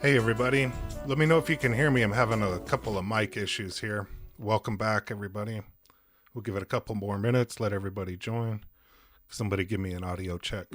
Hey everybody, let me know if you can hear me. I'm having a couple of mic issues here. Welcome back everybody. We'll give it a couple more minutes, let everybody join. Somebody give me an audio check.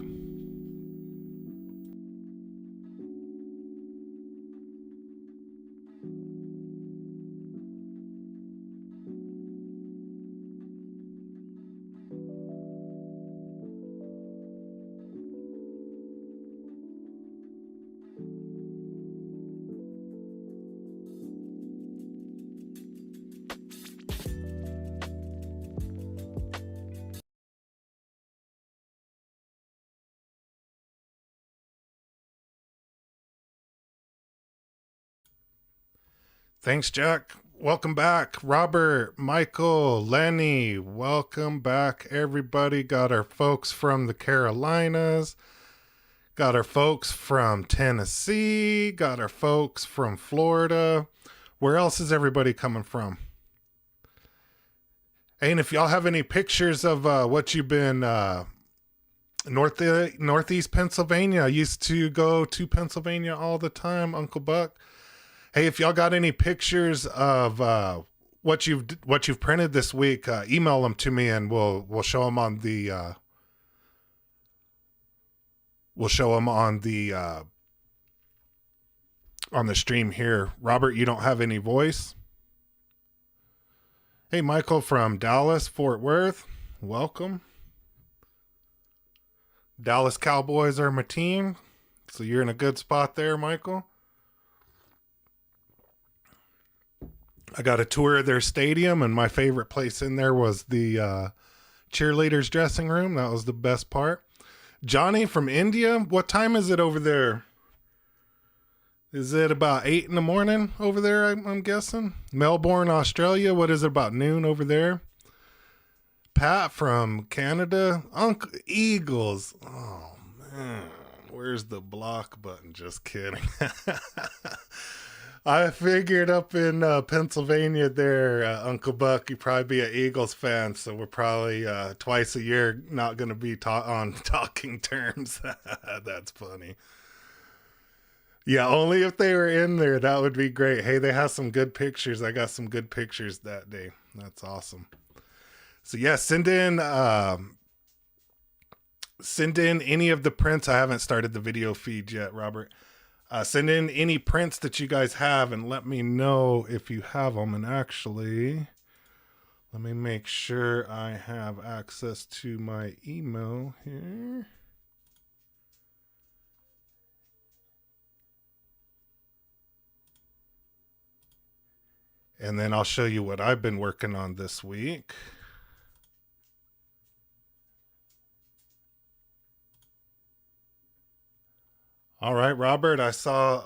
Thanks, Jack. Welcome back. Robert, Michael, Lenny, welcome back, everybody. Got our folks from the Carolinas, got our folks from Tennessee, got our folks from Florida. Where else is everybody coming from? Hey, and if y'all have any pictures of what you've been northeast Pennsylvania. I used to go to Pennsylvania all the time, Uncle Buck. Hey, if y'all got any pictures of what you've printed this week, email them to me, and we'll show them on the on the stream here. Robert, you don't have any voice. Hey, Michael from Dallas, Fort Worth, welcome. Dallas Cowboys are my team, so you're in a good spot there, Michael. I got a tour of their stadium, and my favorite place in there was the cheerleaders' dressing room. That was the best part. Johnny from India, what time is it over there? Is it about 8 in the morning over there, I'm guessing? Melbourne, Australia, what is it, about noon over there? Pat from Canada, Uncle Eagles. Oh, man. Where's the block button? Just kidding. I figured up in Pennsylvania there, Uncle Buck, you'd probably be an Eagles fan, so we're probably twice a year not going to be on talking terms. That's funny. Yeah, only if they were in there, that would be great. Hey, they have some good pictures. I got some good pictures that day. That's awesome. So yeah, send in any of the prints. I haven't started the video feed yet, Robert. Send in any prints that you guys have and let me know if you have them. And actually, let me make sure I have access to my email here. And then I'll show you what I've been working on this week. All right, Robert, I saw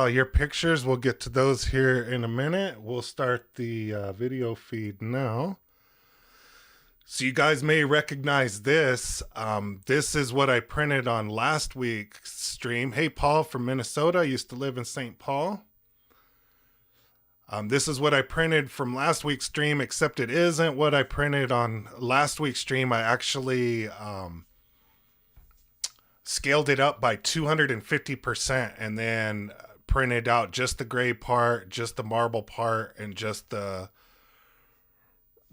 your pictures. We'll get to those here in a minute. We'll start the video feed now. So you guys may recognize this. This is what I printed on last week's stream. Hey, Paul from Minnesota. I used to live in St. Paul. This is what I printed from last week's stream, except it isn't what I printed on last week's stream. I actually scaled it up by 250% and then printed out just the gray part, just the marble part, and just the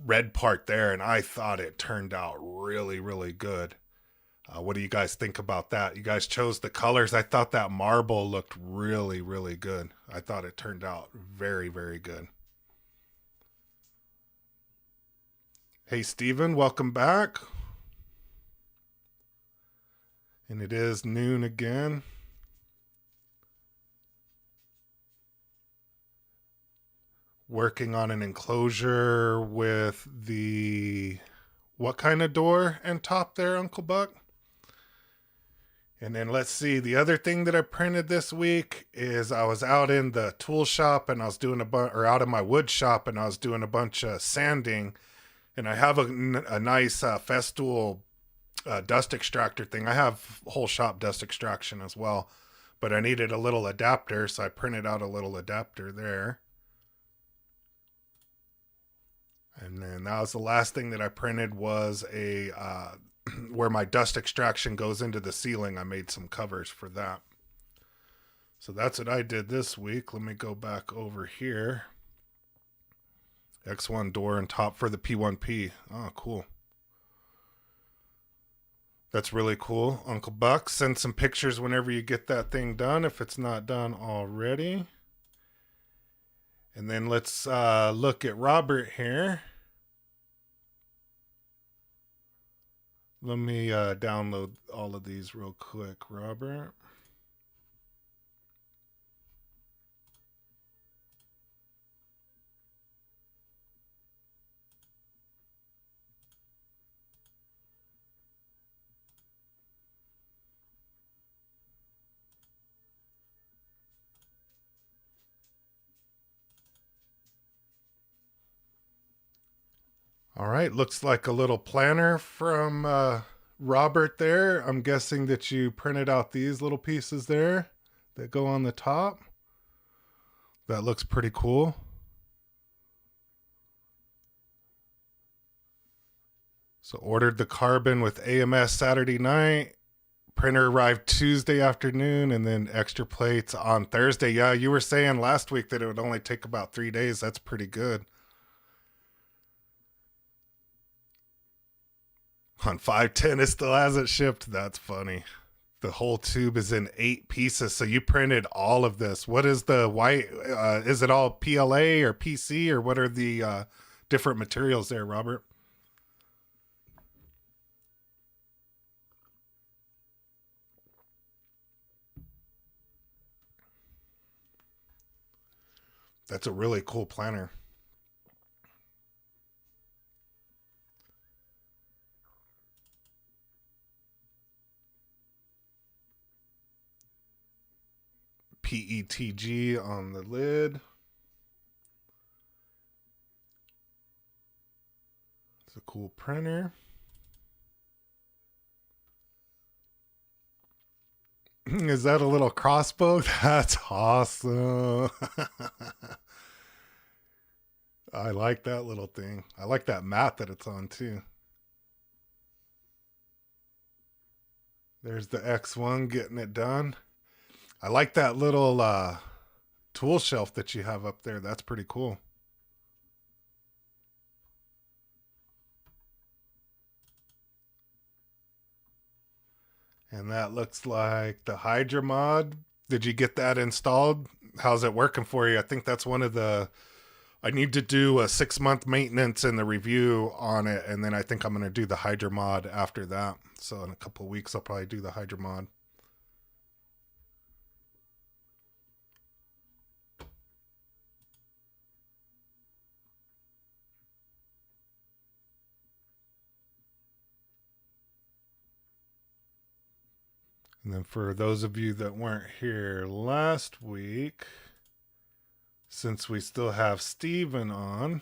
red part there. And I thought it turned out really, really good. What do you guys think about that? You guys chose the colors. I thought that marble looked really, really good. I thought it turned out very, very good. Hey, Steven, welcome back. And it is noon again. Working on an enclosure with the, what kind of door and top there, Uncle Buck? And then let's see, the other thing that I printed this week is I was out in the tool shop and I was doing out in my wood shop, and I was doing a bunch of sanding, and I have a nice Festool dust extractor thing. I have whole shop dust extraction as well, but I needed a little adapter, so I printed out a little adapter there. And then that was the last thing that I printed, was a where my dust extraction goes into the ceiling. I made some covers for that. So that's what I did this week. Let me go back over here. X1 door and top for the P1P. Oh, cool. That's really cool. Uncle Buck, send some pictures whenever you get that thing done, if it's not done already. And then let's look at Robert here. Let me download all of these real quick, Robert. All right, looks like a little planner from Robert there. I'm guessing that you printed out these little pieces there that go on the top. That looks pretty cool. So ordered the carbon with AMS Saturday night. Printer arrived Tuesday afternoon, and then extra plates on Thursday. Yeah, you were saying last week that it would only take about 3 days. That's pretty good. On 510, it still hasn't shipped. That's funny. The whole tube is in 8 pieces. So you printed all of this. What is the white? Is it all PLA or PC, or what are the different materials there, Robert? That's a really cool planner. PETG on the lid. It's a cool printer. Is that a little crossbow? That's awesome. I like that little thing. I like that mat that it's on too. There's the X1 getting it done. I like that little tool shelf that you have up there. That's pretty cool. And that looks like the Hydra mod. Did you get that installed? How's it working for you? I think that's one of the. I need to do a 6-month maintenance and the review on it, and then I think I'm going to do the Hydra mod after that. So in a couple of weeks, I'll probably do the Hydra mod. And then for those of you that weren't here last week, since we still have Steven on,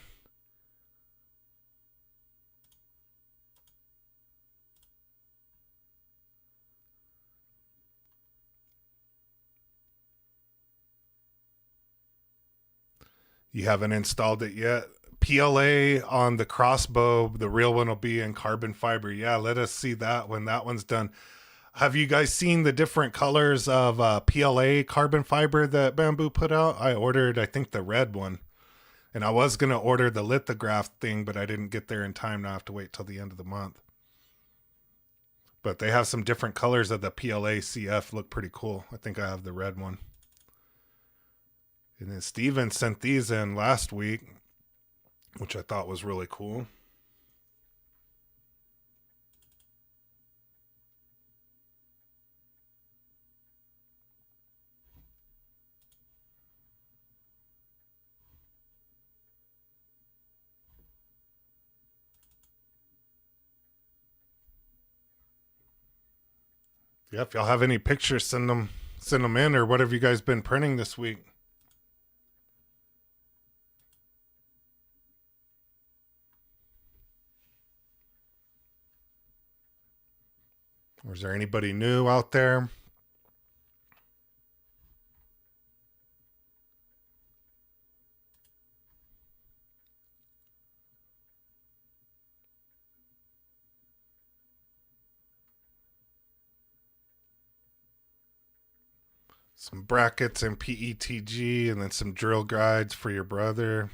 you haven't installed it yet. PLA on the crossbow, the real one will be in carbon fiber. Yeah, let us see that when that one's done. Have you guys seen the different colors of PLA carbon fiber that Bambu put out? I ordered, I think, the red one. And I was going to order the lithograph thing, but I didn't get there in time. Now I have to wait till the end of the month. But they have some different colors of the PLA CF. Look pretty cool. I think I have the red one. And then Steven sent these in last week, which I thought was really cool. Yeah, if y'all have any pictures, send them in, or what have you guys been printing this week? Or is there anybody new out there? Some brackets and PETG, and then some drill guides for your brother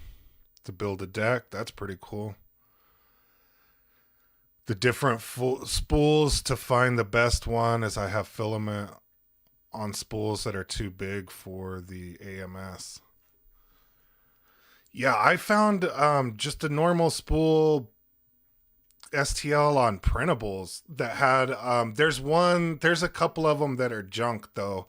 to build a deck. That's pretty cool. The different spools to find the best one, as I have filament on spools that are too big for the AMS. Yeah, I found just a normal spool STL on printables that had there's a couple of them that are junk though,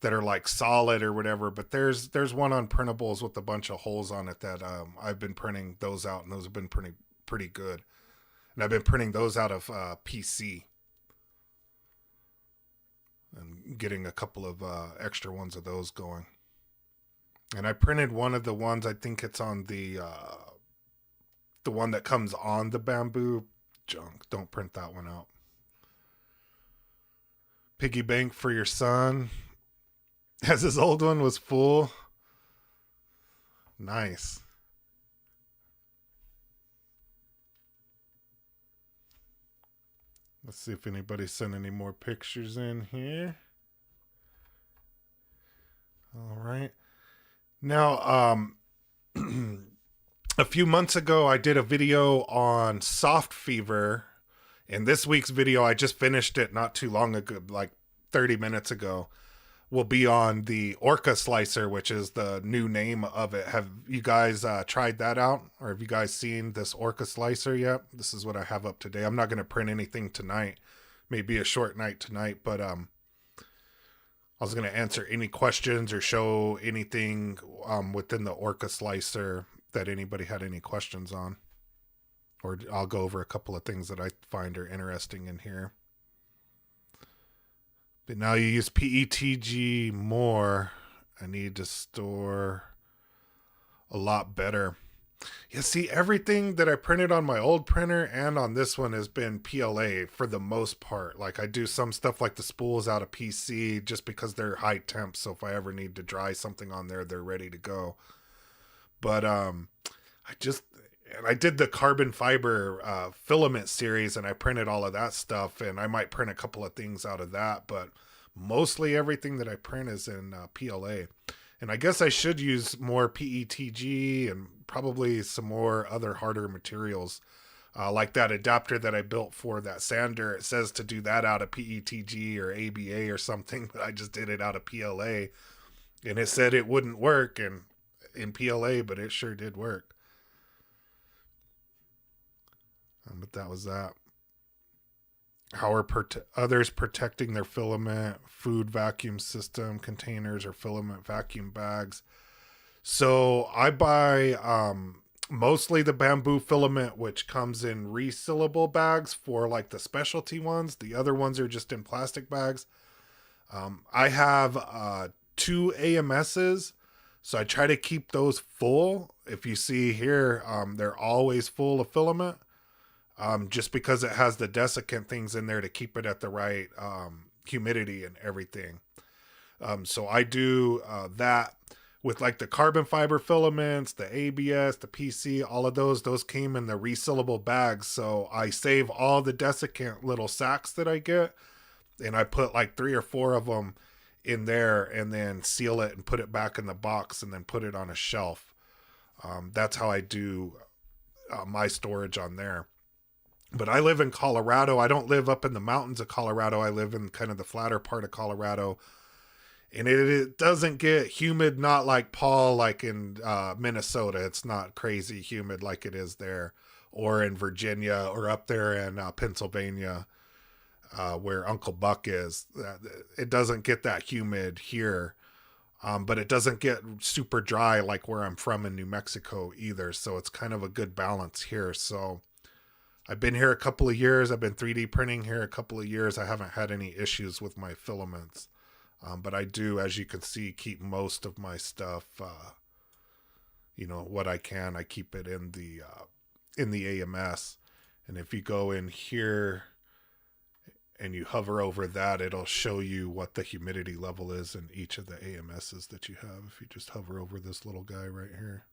that are like solid or whatever, but there's one on printables with a bunch of holes on it that I've been printing those out, and those have been pretty good. And I've been printing those out of PC and getting a couple of extra ones of those going. And I printed one of the ones, I think it's on the one that comes on the Bambu. Junk. Don't print that one out. Piggy bank for your son, as his old one was full. Nice. Let's see if anybody sent any more pictures in here. All right. Now, a few months ago, I did a video on soft fever. And this week's video, I just finished it not too long ago, like 30 minutes ago, will be on the Orca slicer, which is the new name of it. Have you guys tried that out? Or have you guys seen this Orca slicer yet? This is what I have up today. I'm not going to print anything tonight. Maybe a short night tonight, but I was going to answer any questions or show anything within the Orca slicer that anybody had any questions on. Or I'll go over a couple of things that I find are interesting in here. But now you use PETG more. I need to store a lot better. Yeah, see, everything that I printed on my old printer and on this one has been PLA for the most part. Like I do some stuff like the spools out of PC just because they're high temp. So if I ever need to dry something on there, they're ready to go. But I did the carbon fiber filament series, and I printed all of that stuff, and I might print a couple of things out of that, but mostly everything that I print is in PLA. And I guess I should use more PETG and probably some more other harder materials. Like that adapter that I built for that sander, it says to do that out of PETG or ABA or something, but I just did it out of PLA. And it said it wouldn't work in PLA, but it sure did work. But that was that. How are others protecting their filament, food vacuum system containers, or filament vacuum bags? So I buy mostly the Bambu filament, which comes in resealable bags for like the specialty ones. The other ones are just in plastic bags. I have 2 AMSs, so I try to keep those full. If you see here, they're always full of filament. Just because it has the desiccant things in there to keep it at the right humidity and everything. So I do that with like the carbon fiber filaments, the ABS, the PC, all of those came in the resealable bags. So I save all the desiccant little sacks that I get, and I put like 3 or 4 of them in there and then seal it and put it back in the box and then put it on a shelf. That's how I do my storage on there. But I live in Colorado. I don't live up in the mountains of Colorado. I live in kind of the flatter part of Colorado. And it doesn't get humid, not like Paul, like in Minnesota. It's not crazy humid like it is there. Or in Virginia, or up there in Pennsylvania, where Uncle Buck is. It doesn't get that humid here. But it doesn't get super dry like where I'm from in New Mexico either. So it's kind of a good balance here. So I've been here a couple of years. I've been 3D printing here a couple of years. I haven't had any issues with my filaments. But I do, as you can see, keep most of my stuff, what I can. I keep it in the AMS. And if you go in here and you hover over that, it'll show you what the humidity level is in each of the AMSs that you have. If you just hover over this little guy right here.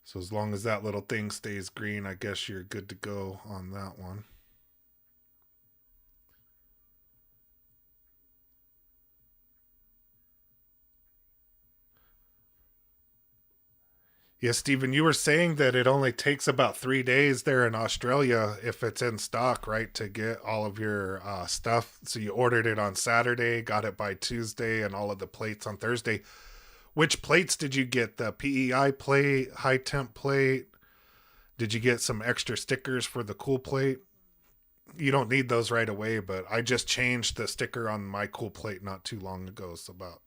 So as long as that little thing stays green, I guess you're good to go on that one. Yeah, Stephen, you were saying that it only takes about 3 days there in Australia if it's in stock, right, to get all of your stuff. So you ordered it on Saturday, got it by Tuesday, and all of the plates on Thursday. Which plates did you get? The PEI plate, high temp plate? Did you get some extra stickers for the cool plate? You don't need those right away, but I just changed the sticker on my cool plate not too long ago. So about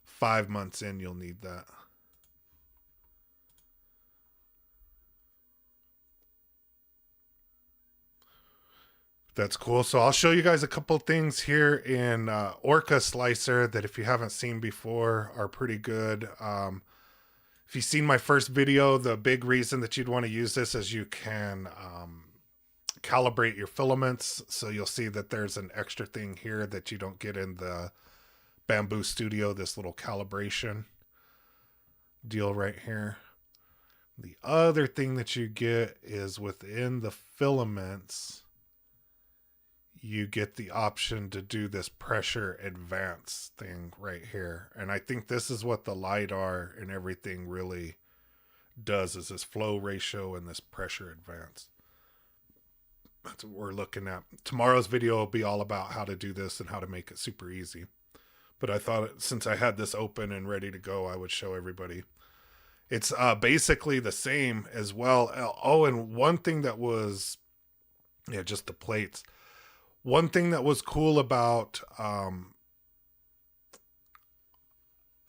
5 months in, you'll need that. That's cool. So I'll show you guys a couple things here in Orca Slicer that if you haven't seen before are pretty good. If you've seen my first video, the big reason that you'd want to use this is you can calibrate your filaments. So you'll see that there's an extra thing here that you don't get in the Bambu Studio, this little calibration deal right here. The other thing that you get is within the filaments, you get the option to do this pressure advance thing right here. And I think this is what the LiDAR and everything really does, is this flow ratio and this pressure advance. That's what we're looking at. Tomorrow's video will be all about how to do this and how to make it super easy. But I thought since I had this open and ready to go, I would show everybody. It's basically the same as well. Oh, and one thing that was, yeah, just the plates. One thing that was cool about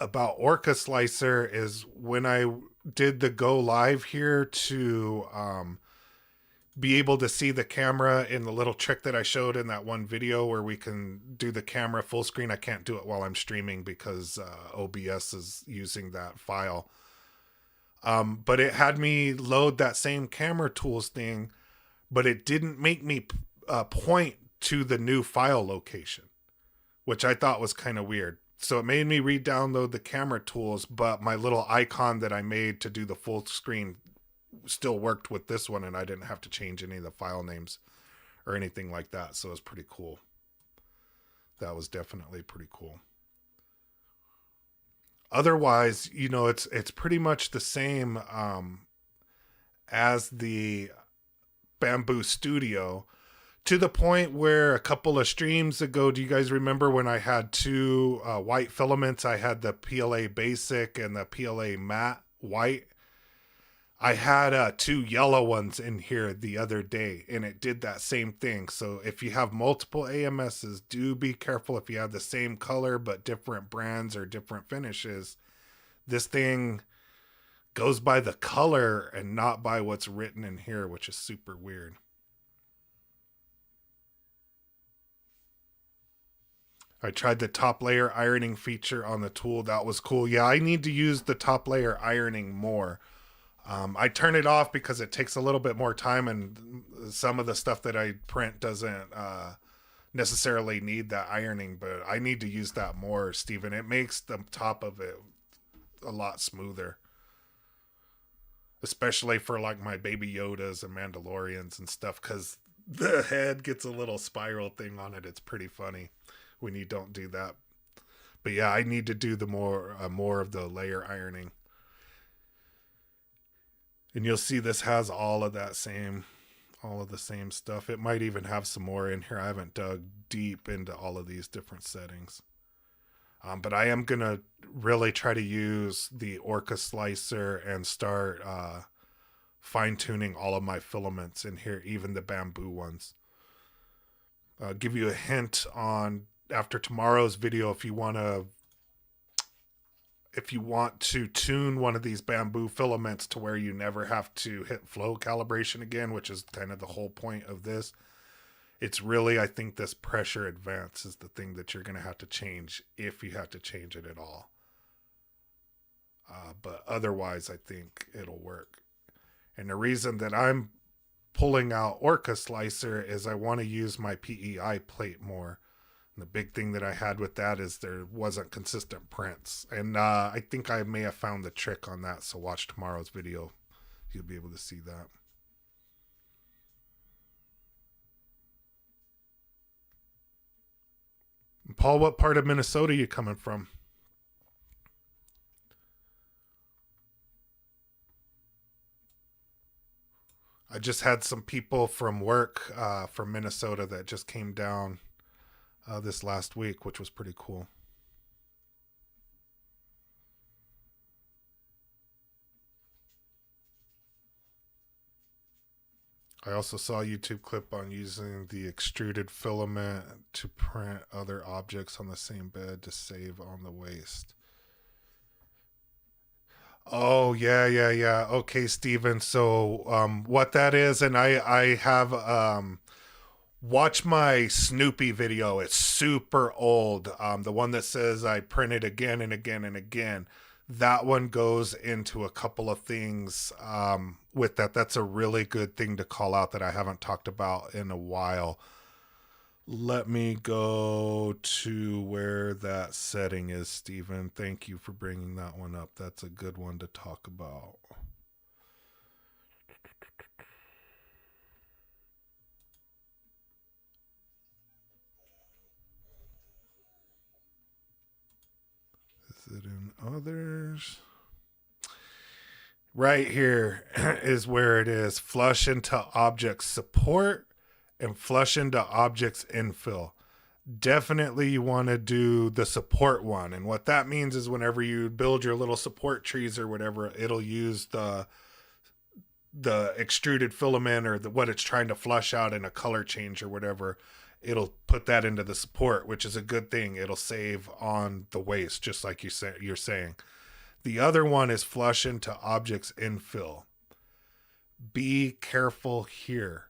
Orca Slicer is when I did the go live here to be able to see the camera in the little trick that I showed in that one video where we can do the camera full screen. I can't do it while I'm streaming because OBS is using that file. But it had me load that same camera tools thing, but it didn't make me point to the new file location, which I thought was kind of weird. So it made me re-download the camera tools, but my little icon that I made to do the full screen still worked with this one, and I didn't have to change any of the file names or anything like that. So it was pretty cool. That was definitely pretty cool. Otherwise, you know, it's pretty much the same as the Bambu Studio, to the point where a couple of streams ago, do you guys remember when I had two white filaments? I had the PLA Basic and the PLA Matte White. I had two yellow ones in here the other day, and it did that same thing. So if you have multiple AMSs, do be careful if you have the same color but different brands or different finishes. This thing goes by the color and not by what's written in here, which is super weird. I tried the top layer ironing feature on the tool. That was cool. Yeah, I need to use the top layer ironing more. I turn it off because it takes a little bit more time, and some of the stuff that I print doesn't necessarily need that ironing, but I need to use that more, Steven. It makes the top of it a lot smoother, especially for like my Baby Yodas and Mandalorians and stuff, because the head gets a little spiral thing on it. It's pretty funny when you don't do that. But yeah, I need to do the more of the layer ironing. And you'll see this has all of the same stuff. It might even have some more in here. I haven't dug deep into all of these different settings. But I am going to really try to use the Orca Slicer and start fine-tuning all of my filaments in here, even the Bambu ones. Give you a hint on after tomorrow's video if you want to tune one of these Bambu filaments to where you never have to hit flow calibration again, which is kind of the whole point of this. It's really, I think this pressure advance is the thing that you're going to have to change if you have to change it at all. But otherwise, I think it'll work. And the reason that I'm pulling out Orca Slicer is I want to use my PEI plate more. And the big thing that I had with that is there wasn't consistent prints. And I think I may have found the trick on that. So watch tomorrow's video. You'll be able to see that. And Paul, what part of Minnesota are you coming from? I just had some people from work from Minnesota that just came down this last week, which was pretty cool. I also saw a YouTube clip on using the extruded filament to print other objects on the same bed to save on the waste. Oh yeah, yeah, yeah. Okay, Steven. So what that is, and I have watch my Snoopy video. It's super old. The one that says I printed again and again and again. That one goes into a couple of things with that. That's a really good thing to call out that I haven't talked about in a while. Let me go to where that setting is, Stephen. Thank you for bringing that one up. That's a good one to talk about. Is it in others? Right here is where it is. Flush into object support and flush into objects infill. Definitely you want to do the support one. And what that means is whenever you build your little support trees or whatever, it'll use the extruded filament or what it's trying to flush out in a color change or whatever. It'll put that into the support, which is a good thing. It'll save on the waste, just like you're saying. The other one is flush into objects infill. Be careful here.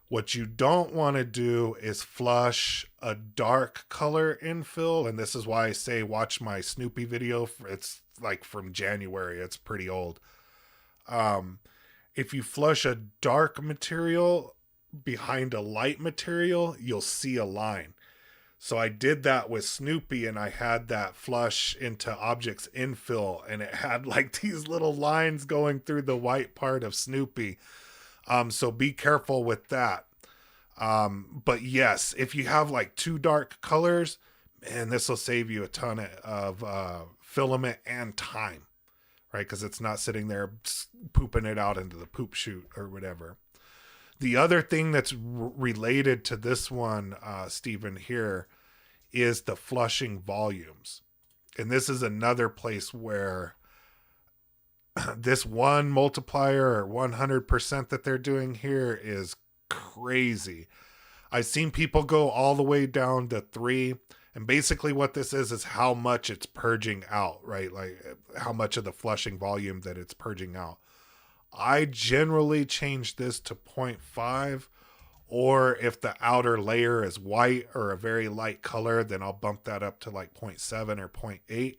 What you don't want to do is flush a dark color infill, and this is why I say watch my Snoopy video. It's like from January. It's pretty old. If you flush a dark material behind a light material, you'll see a line. So I did that with Snoopy, and I had that flush into objects infill, and it had like these little lines going through the white part of Snoopy. So be careful with that. But yes, if you have like two dark colors, man, this will save you a ton of filament and time, right? Because it's not sitting there pooping it out into the poop chute or whatever. The other thing that's related to this one, Stephen, here is the flushing volumes. And this is another place where this one multiplier or 100% that they're doing here is crazy. I've seen people go all the way down to 3. And basically what this is how much it's purging out, right? Like how much of the flushing volume that it's purging out. I generally change this to 0.5, or if the outer layer is white or a very light color, then I'll bump that up to like 0.7 or 0.8.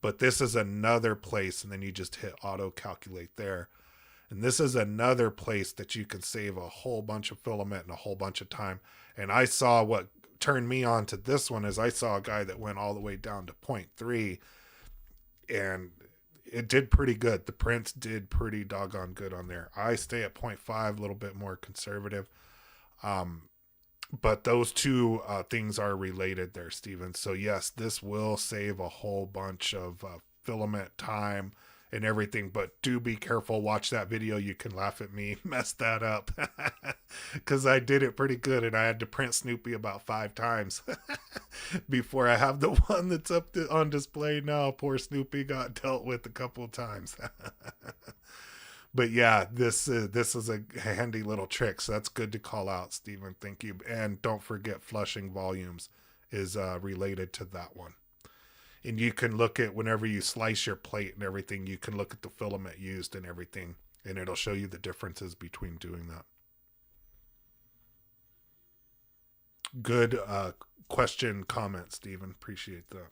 But this is another place, and then you just hit auto calculate there. And this is another place that you can save a whole bunch of filament and a whole bunch of time. And I saw what turned me on to this one is I saw a guy that went all the way down to 0.3, and it did pretty good. The prints did pretty doggone good on there. I stay at 0.5, a little bit more conservative. But those two things are related there, Steven. So yes, this will save a whole bunch of filament time and everything, but do be careful. Watch that video. You can laugh at me mess that up because I did it pretty good, and I had to print Snoopy about 5 times before I have the one that's up on display now. Poor Snoopy got dealt with a couple of times. But yeah, this is a handy little trick, so that's good to call out, Stephen. Thank you. And don't forget flushing volumes is related to that one. And you can look at whenever you slice your plate and everything, you can look at the filament used and everything, and it'll show you the differences between doing that. Good question, comment, Stephen. Appreciate that.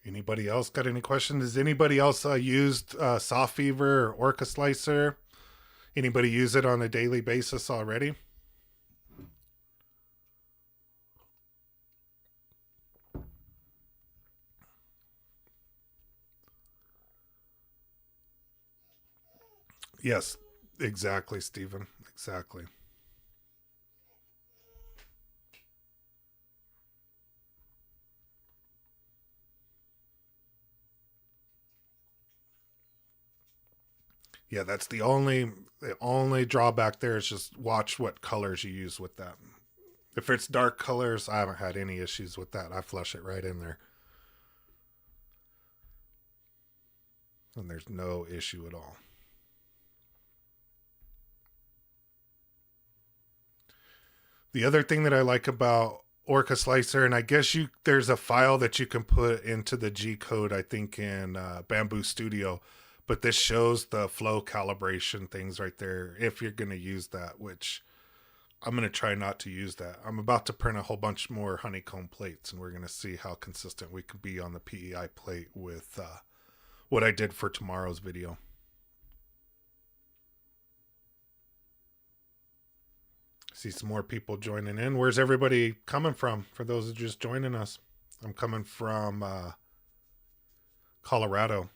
Anybody else got any questions? Has anybody else used Soft Fever or Orca Slicer? Anybody use it on a daily basis already? Yes, exactly, Stephen. Exactly. Yeah, that's the only drawback there is just watch what colors you use with that. If it's dark colors, I haven't had any issues with that. I flush it right in there. And there's no issue at all. The other thing that I like about Orca Slicer, and I guess there's a file that you can put into the G code, I think in Bambu Studio, but this shows the flow calibration things right there if you're going to use that, which I'm going to try not to use that. I'm about to print a whole bunch more honeycomb plates, and we're going to see how consistent we can be on the PEI plate with what I did for tomorrow's video. See some more people joining in. Where's everybody coming from? For those who are just joining us, I'm coming from Colorado.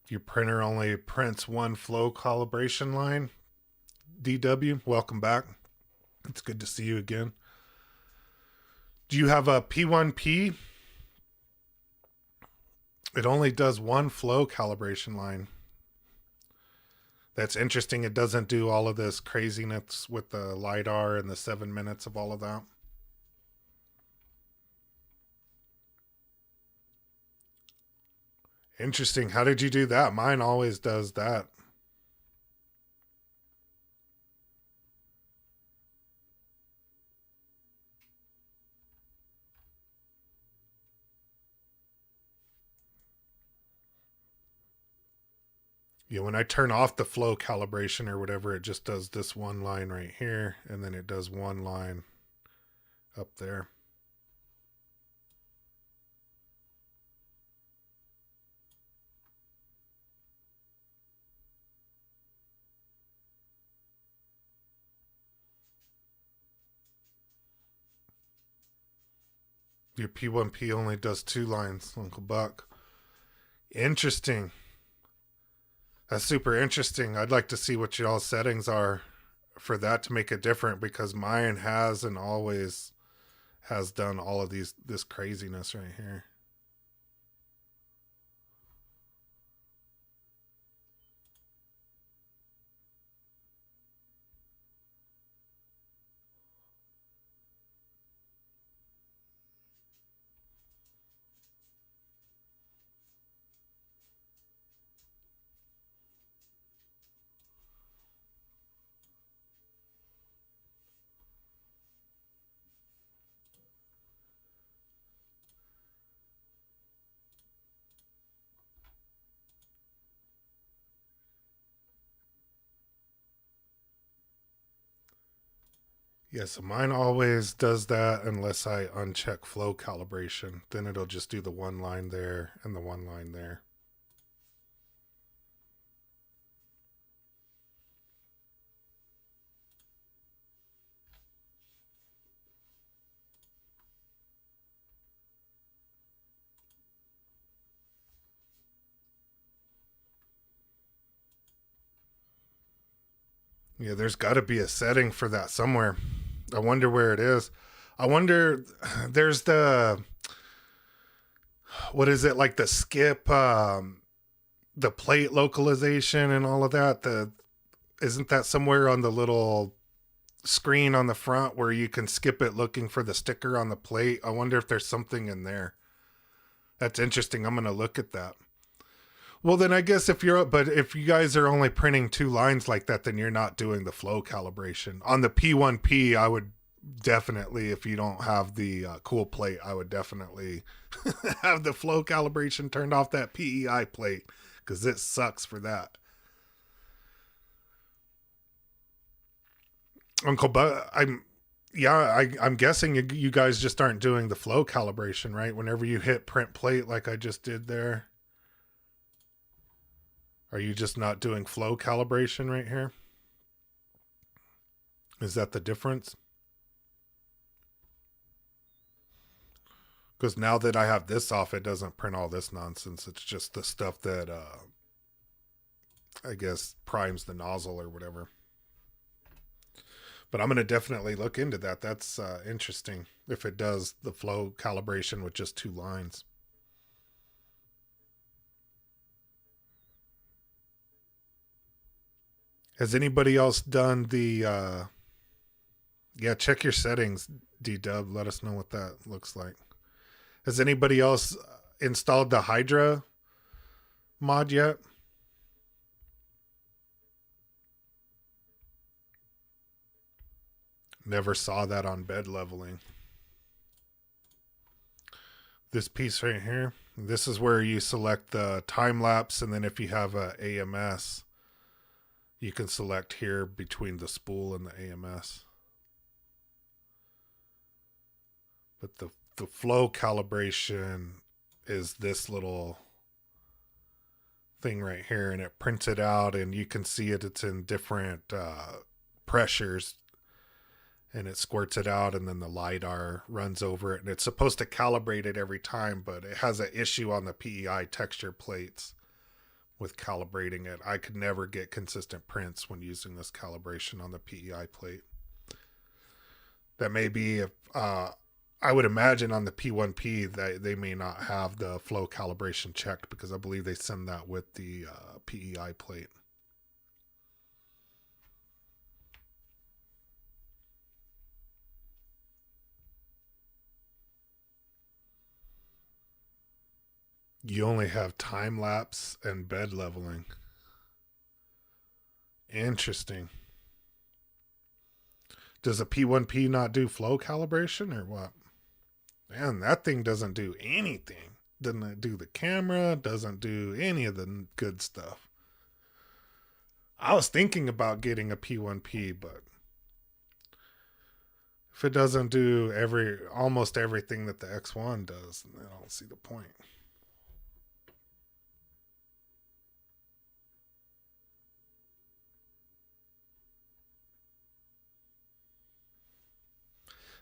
Your printer only prints one flow calibration line. DW, welcome back. It's good to see you again. Do you have a P1P? It only does one flow calibration line. That's interesting. It doesn't do all of this craziness with the LiDAR and the 7 minutes of all of that. Interesting. How did you do that? Mine always does that. Yeah, when I turn off the flow calibration or whatever, it just does this one line right here, and then it does one line up there. Your P1P only does 2 lines, Uncle Buck. Interesting. That's super interesting. I'd like to see what y'all's settings are for that to make it different, because mine has and always has done all of this craziness right here. Yeah, so mine always does that unless I uncheck flow calibration. Then it'll just do the one line there and the one line there. Yeah, there's got to be a setting for that somewhere. I wonder where it is. I wonder, there's what is it, like the skip, the plate localization and all of that? Isn't that somewhere on the little screen on the front where you can skip it looking for the sticker on the plate? I wonder if there's something in there. That's interesting. I'm going to look at that. Well, then I guess if you guys are only printing 2 lines like that, then you're not doing the flow calibration. On the P1P, I would definitely, if you don't have the cool plate, I would definitely have the flow calibration turned off that PEI plate, because it sucks for that. Uncle Buck, I'm guessing you guys just aren't doing the flow calibration, right? Whenever you hit print plate like I just did there, are you just not doing flow calibration right here? Is that the difference? Because now that I have this off, it doesn't print all this nonsense. It's just the stuff that I guess primes the nozzle or whatever. But I'm going to definitely look into that. That's interesting if it does the flow calibration with just 2 lines. Has anybody else done the yeah, check your settings, D-Dub. Let us know what that looks like. Has anybody else installed the Hydra mod yet? Never saw that on bed leveling. This piece right here, this is where you select the time lapse, and then if you have a AMS, you can select here between the spool and the AMS. But the flow calibration is this little thing right here, and it prints it out, and you can see it. It's in different pressures, and it squirts it out, and then the LiDAR runs over it, and it's supposed to calibrate it every time, but it has an issue on the PEI texture plates with calibrating it. I could never get consistent prints when using this calibration on the PEI plate. That may be if I would imagine on the P1P that they may not have the flow calibration checked, because I believe they send that with the PEI plate. You only have time lapse and bed leveling. Interesting. Does a P1P not do flow calibration or what? Man, that thing doesn't do anything. Doesn't do the camera, doesn't do any of the good stuff. I was thinking about getting a P1P, but if it doesn't do almost everything that the X1 does, then I don't see the point.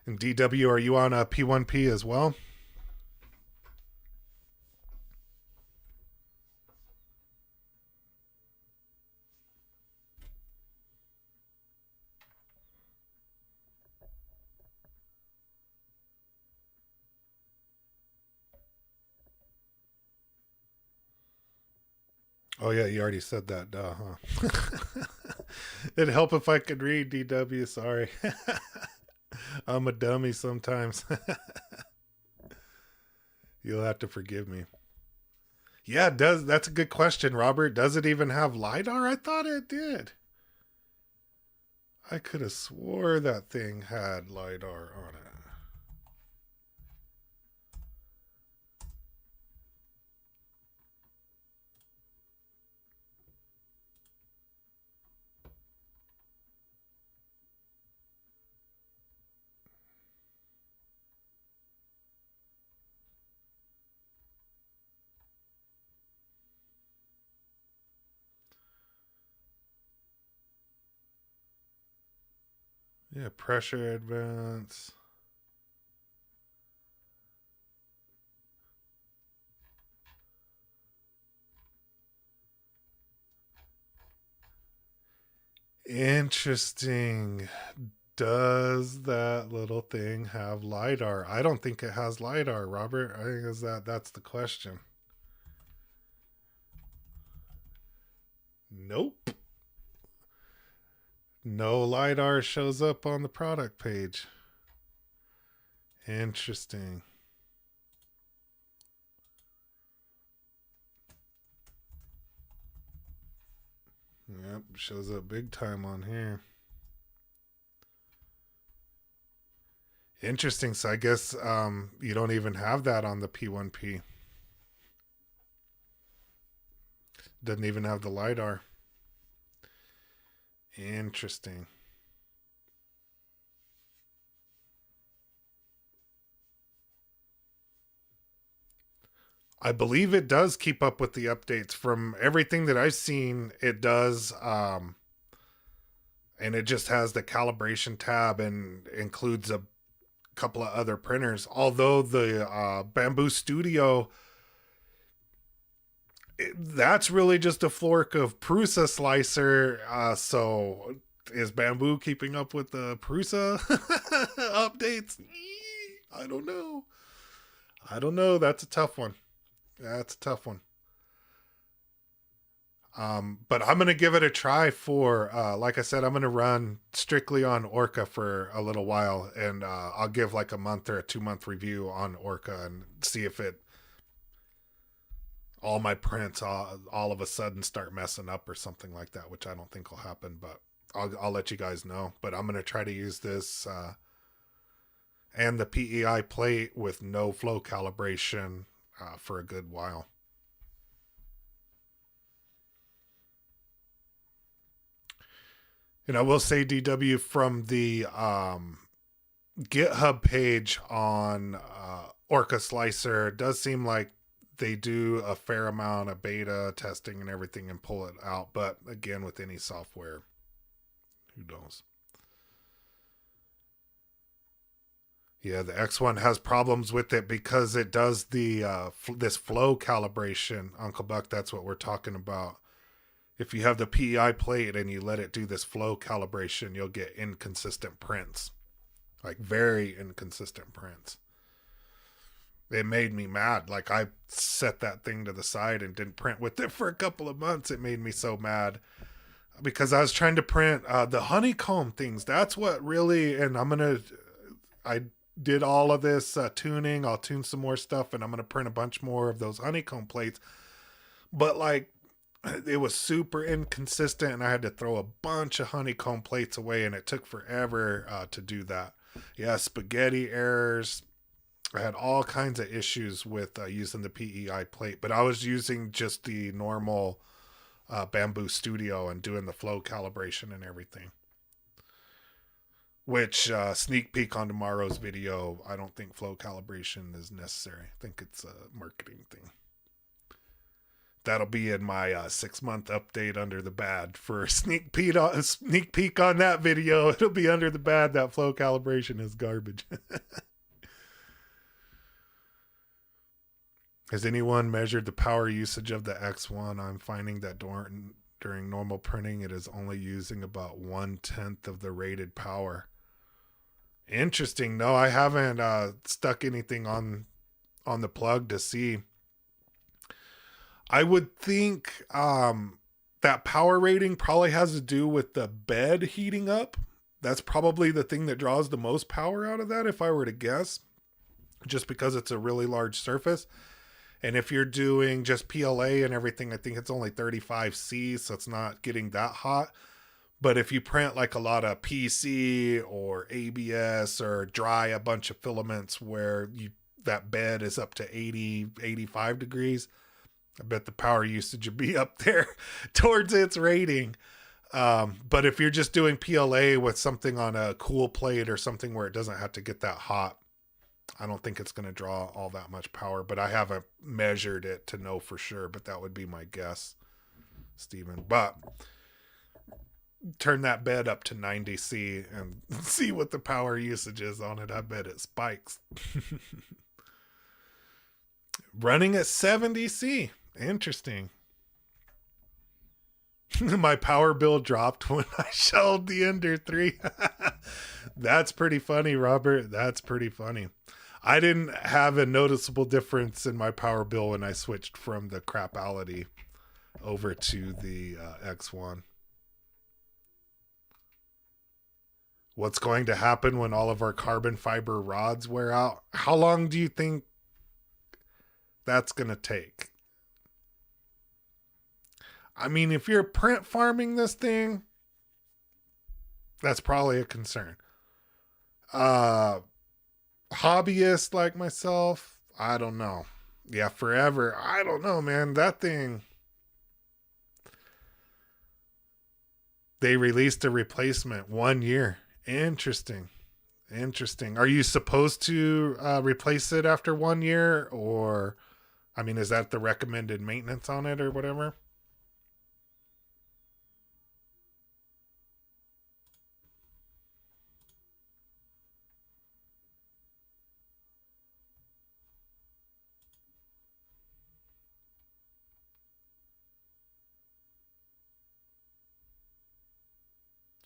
And DW, are you on a P1P as well? Oh yeah, you already said that, huh? It'd help if I could read, DW. Sorry. I'm a dummy sometimes. You'll have to forgive me. Yeah, that's a good question, Robert. Does it even have LiDAR? I thought it did. I could have swore that thing had LiDAR on it. Yeah, pressure advance. Interesting. Does that little thing have LiDAR? I don't think it has LiDAR, Robert. I think that's the question. Nope. No LiDAR shows up on the product page. Interesting. Yep, shows up big time on here. Interesting. So I guess you don't even have that on the P1P. Doesn't even have the LiDAR. Interesting. I believe it does keep up with the updates. From everything that I've seen, it does. And it just has the calibration tab and includes a couple of other printers. Although the Bambu Studio, that's really just a fork of Prusa Slicer. So is Bambu keeping up with the Prusa updates? I don't know. I don't know. That's a tough one. That's a tough one. But I'm going to give it a try for, like I said, I'm going to run strictly on Orca for a little while, and I'll give like a month or a 2 month review on Orca and see if all my prints all of a sudden start messing up or something like that, which I don't think will happen, but I'll let you guys know. But I'm going to try to use this, and the PEI plate with no flow calibration, for a good while. And I will say, DW, from the GitHub page on Orca Slicer, it does seem like they do a fair amount of beta testing and everything and pull it out. But again, with any software, who knows? Yeah, the X1 has problems with it because it does the this flow calibration. Uncle Buck, that's what we're talking about. If you have the PEI plate and you let it do this flow calibration, you'll get inconsistent prints, like very inconsistent prints. It made me mad. Like, I set that thing to the side and didn't print with it for a couple of months. It made me so mad because I was trying to print the honeycomb things. That's what really, and I did all of this tuning. I'll tune some more stuff and I'm going to print a bunch more of those honeycomb plates. But like, it was super inconsistent and I had to throw a bunch of honeycomb plates away and it took forever to do that. Yeah, spaghetti errors. I had all kinds of issues with using the PEI plate, but I was using just the normal Bambu Studio and doing the flow calibration and everything. Which, sneak peek on tomorrow's video, I don't think flow calibration is necessary. I think it's a marketing thing. That'll be in my 6-month update under the bad for a sneak peek on that video. It'll be under the bad. That flow calibration is garbage. Has anyone measured the power usage of the X1? I'm finding that during normal printing, it is only using about 1/10 of the rated power. Interesting. No, I haven't stuck anything on the plug to see. I would think that power rating probably has to do with the bed heating up. That's probably the thing that draws the most power out of that, if I were to guess, just because it's a really large surface. And if you're doing just PLA and everything, I think it's only 35C, so it's not getting that hot. But if you print like a lot of PC or ABS or dry a bunch of filaments where that bed is up to 80, 85 degrees, I bet the power usage would be up there towards its rating. But if you're just doing PLA with something on a cool plate or something where it doesn't have to get that hot, I don't think it's going to draw all that much power. But I haven't measured it to know for sure, but that would be my guess, Stephen. But turn that bed up to 90C and see what the power usage is on it. I bet it spikes. Running at 70C. Interesting. My power bill dropped when I shelled the Ender 3. That's pretty funny, Robert. That's pretty funny. I didn't have a noticeable difference in my power bill when I switched from the Crapality over to the X1. What's going to happen when all of our carbon fiber rods wear out? How long do you think that's going to take? I mean, if you're print farming this thing, that's probably a concern. Hobbyist like myself, I don't know. Yeah, forever. I don't know, man. That thing. They released a replacement 1 year. Interesting. Are you supposed to replace it after 1 year, or I mean, is that the recommended maintenance on it or whatever?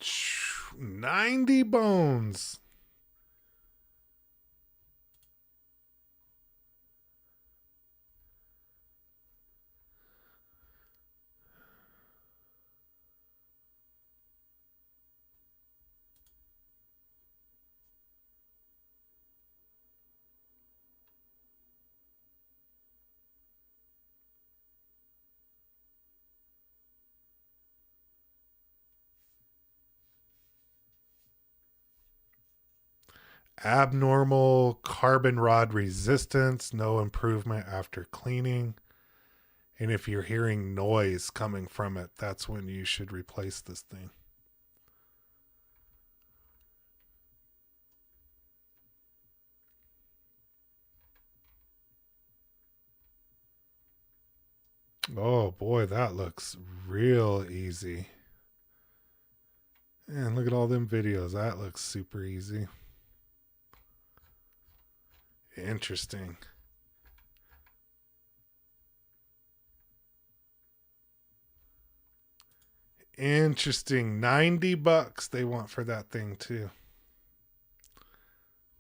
Phew, 90 bones. Abnormal carbon rod resistance, no improvement after cleaning. And if you're hearing noise coming from it, that's when you should replace this thing. Oh boy, that looks real easy. And look at all them videos. That looks super easy. Interesting. Interesting. 90 bucks they want for that thing too.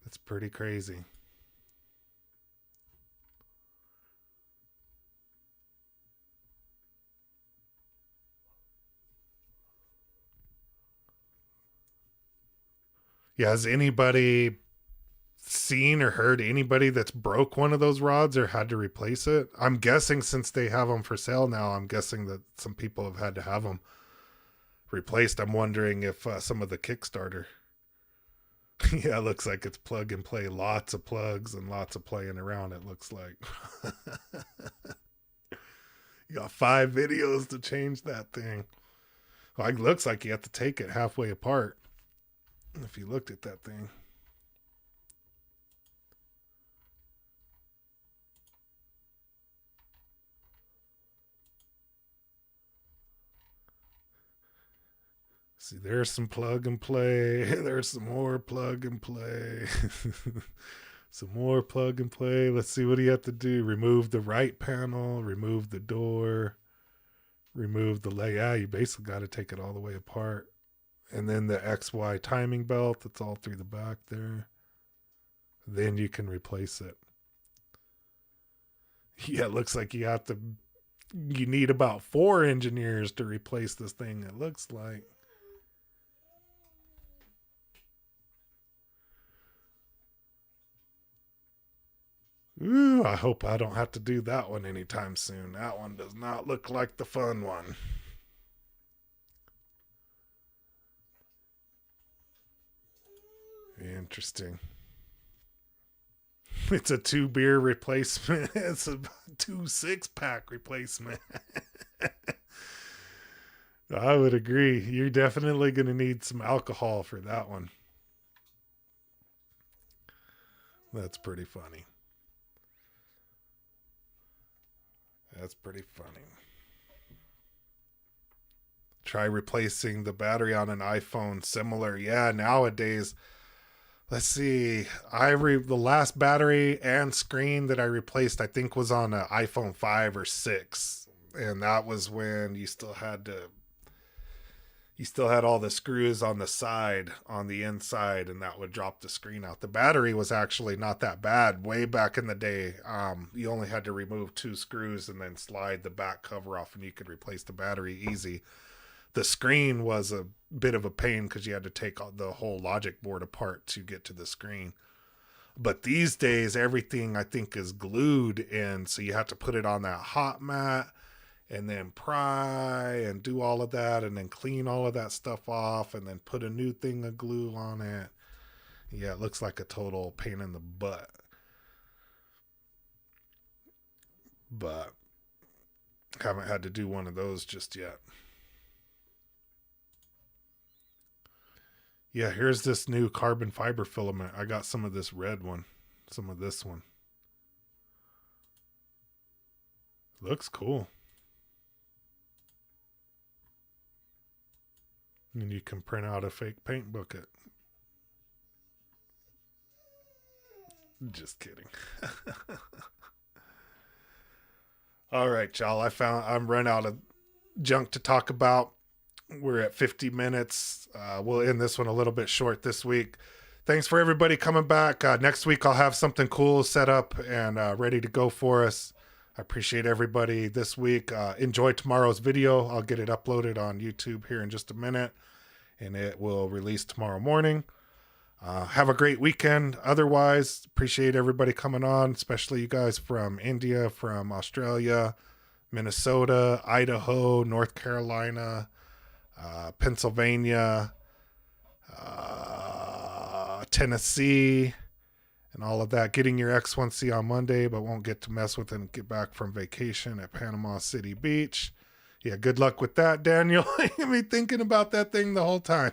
That's pretty crazy. Yeah, has anybody seen or heard anybody that's broke one of those rods or had to replace it? I'm guessing since they have them for sale now, I'm guessing that some people have had to have them replaced. I'm wondering if some of the Kickstarter. Yeah, it looks like it's plug and play. Lots of plugs and lots of playing around, it looks like. You got 5 videos to change that thing. Well, it looks like you have to take it halfway apart if you looked at that thing. See, there's some plug and play. There's some more plug and play. Some more plug and play. Let's see, what do you have to do? Remove the right panel, remove the door, remove the layout. Yeah, you basically got to take it all the way apart. And then the XY timing belt that's all through the back there. Then you can replace it. Yeah, it looks like you need about 4 engineers to replace this thing, it looks like. Ooh, I hope I don't have to do that one anytime soon. That one does not look like the fun one. Interesting. It's a 2 beer replacement. It's a 2 6-pack replacement. I would agree. You're definitely going to need some alcohol for that one. That's pretty funny. That's pretty funny. Try replacing the battery on an iPhone. Similar. Yeah, nowadays, let's see. The last battery and screen that I replaced, I think, was on an iPhone 5 or 6, and that was when you still had all the screws on the side, on the inside, and that would drop the screen out. The battery was actually not that bad. Way back in the day, you only had to remove 2 screws and then slide the back cover off, and you could replace the battery easy. The screen was a bit of a pain because you had to take the whole logic board apart to get to the screen. But these days, everything I think is glued in, so you have to put it on that hot mat and then pry and do all of that and then clean all of that stuff off and then put a new thing of glue on it. Yeah, it looks like a total pain in the butt. But haven't had to do one of those just yet. Yeah, here's this new carbon fiber filament. I got some of this red one, some of this one. Looks cool. And you can print out a fake paint bucket. Just kidding. All right, y'all. I'm run out of junk to talk about. We're at 50 minutes. We'll end this one a little bit short this week. Thanks for everybody coming back. Next week, I'll have something cool set up and ready to go for us. I appreciate everybody this week. Enjoy tomorrow's video. I'll get it uploaded on YouTube here in just a minute, and it will release tomorrow morning. Have a great weekend. Otherwise, appreciate everybody coming on, especially you guys from India, from Australia, Minnesota, Idaho, North Carolina, Pennsylvania, Tennessee, and all of that. Getting your X1C on Monday, but won't get to mess with it and get back from vacation at Panama City Beach. Yeah, good luck with that, Daniel. You'll be thinking about that thing the whole time.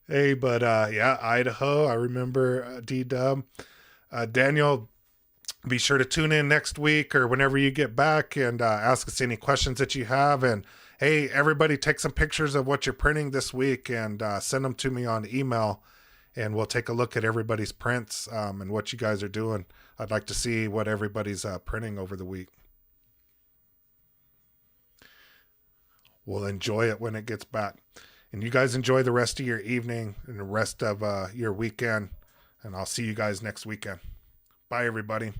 Hey, but yeah, Idaho. I remember D-Dub. Daniel, be sure to tune in next week or whenever you get back and ask us any questions that you have. And hey, everybody, take some pictures of what you're printing this week and send them to me on email. And we'll take a look at everybody's prints and what you guys are doing. I'd like to see what everybody's printing over the week. We'll enjoy it when it gets back. And you guys enjoy the rest of your evening and the rest of your weekend. And I'll see you guys next weekend. Bye, everybody.